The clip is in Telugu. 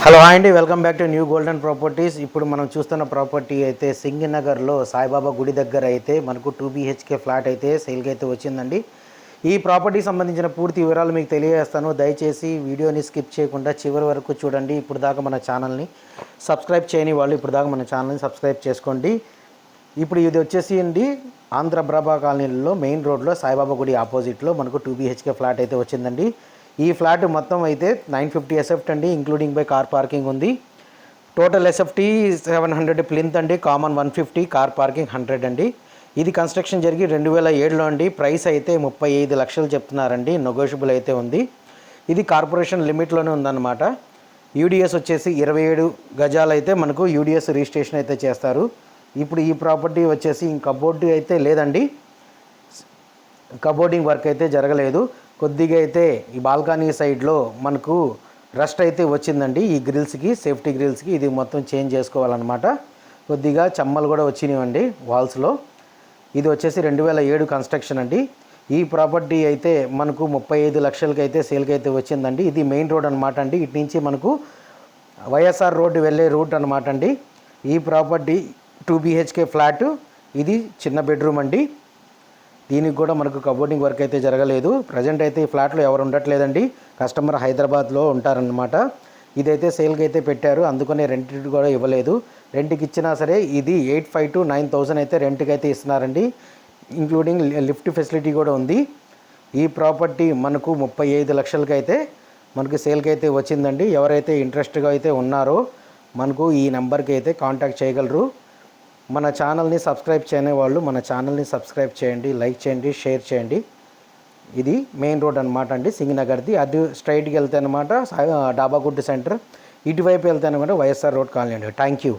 హలో హాయ్ అండి, welcome back to new golden properties. ఇప్పుడు మనం చూస్తున్న ప్రాపర్టీ అయితే సింగనగర్లో సాయిబాబా గుడి దగ్గర అయితే మనకు 2 BHK ఫ్లాట్ అయితే సేల్కి అయితే వచ్చిందండి. ఈ ప్రాపర్టీకి సంబంధించిన పూర్తి వివరాలు మీకు తెలియజేస్తాను. దయచేసి వీడియోని స్కిప్ చేయకుండా చివరి వరకు చూడండి. ఇప్పుడు దాకా మన ఛానల్ని సబ్స్క్రైబ్ చేయని వాళ్ళు ఇప్పుడు దాకా మన ఛానల్ని సబ్స్క్రైబ్ చేసుకోండి. ఇప్పుడు ఇది వచ్చేసి అండి ఆంధ్ర ప్రభా కాలనీలో మెయిన్ రోడ్లో సాయిబాబా గుడి ఆపోజిట్లో మనకు 2 BHK ఫ్లాట్ అయితే వచ్చిందండి. ఈ ఫ్లాట్ మొత్తం అయితే 950 SFT అండి, ఇంక్లూడింగ్ బై కార్ పార్కింగ్ ఉంది. టోటల్ SFT 700 ప్లింత్ అండి, కామన్ 150, కార్ పార్కింగ్ 100 అండి. ఇది కన్స్ట్రక్షన్ జరిగి 2007లో అండి. ప్రైస్ అయితే 35 లక్షలు చెప్తున్నారండి, నెగోషియబుల్ అయితే ఉంది. ఇది కార్పొరేషన్ లిమిట్లోనే ఉందన్నమాట. యూడిఎస్ వచ్చేసి 27 గజాలు అయితే మనకు యూడిఎస్ రిజిస్ట్రేషన్ అయితే చేస్తారు. ఇప్పుడు ఈ ప్రాపర్టీ వచ్చేసి కబోర్డ్ అయితే లేదండి, కబోర్డింగ్ వర్క్ అయితే జరగలేదు. కొద్దిగా అయితే ఈ బాల్కనీ సైడ్లో మనకు రస్ట్ అయితే వచ్చిందండి. ఈ గ్రిల్స్కి, సేఫ్టీ గ్రిల్స్కి ఇది మొత్తం చేంజ్ చేసుకోవాలన్నమాట. కొద్దిగా చెమ్మలు కూడా వచ్చినాయండి వాల్స్లో. ఇది వచ్చేసి 2007 కన్స్ట్రక్షన్ అండి. ఈ ప్రాపర్టీ అయితే మనకు 35 లక్షలకి అయితే సేల్కి అయితే వచ్చిందండి. ఇది మెయిన్ రోడ్ అనమాట అండి. ఇటు నుంచి మనకు వైఎస్ఆర్ రోడ్డు వెళ్ళే రూట్ అనమాట అండి. ఈ ప్రాపర్టీ 2 BHK ఫ్లాట్. ఇది చిన్న బెడ్రూమ్ అండి. దీనికి కూడా మనకు కబోర్డింగ్ వర్క్ అయితే జరగలేదు. ప్రజెంట్ అయితే ఈ ఫ్లాట్లో ఎవరు ఉండట్లేదండి, కస్టమర్ హైదరాబాద్లో ఉంటారనమాట. ఇదైతే సేల్కి అయితే పెట్టారు, అందుకనే రెంట్ కూడా ఇవ్వలేదు. రెంట్కి ఇచ్చినా సరే ఇది 8,500 to 9,000 అయితే రెంట్కి అయితే ఇస్తున్నారండి, ఇంక్లూడింగ్ లిఫ్ట్ ఫెసిలిటీ కూడా ఉంది. ఈ ప్రాపర్టీ మనకు 35 లక్షలకి అయితే మనకు సేల్కి అయితే వచ్చిందండి. ఎవరైతే ఇంట్రెస్ట్గా అయితే ఉన్నారో మనకు ఈ నెంబర్కి అయితే కాంటాక్ట్ చేయగలరు. మన ఛానల్ని సబ్స్క్రైబ్ చేయని వాళ్ళు మన ఛానల్ని సబ్స్క్రైబ్ చేయండి, లైక్ చేయండి, షేర్ చేయండి. ఇది మెయిన్ రోడ్ అనమాట అండి సింగనగర్ది. అది స్ట్రైట్కి వెళ్తే అనమాట డాబాగుడ్ సెంటర్, ఇటువైపు వెళ్తే అనమాట వైఎస్ఆర్ రోడ్ కాలనీ అండి. Thank you.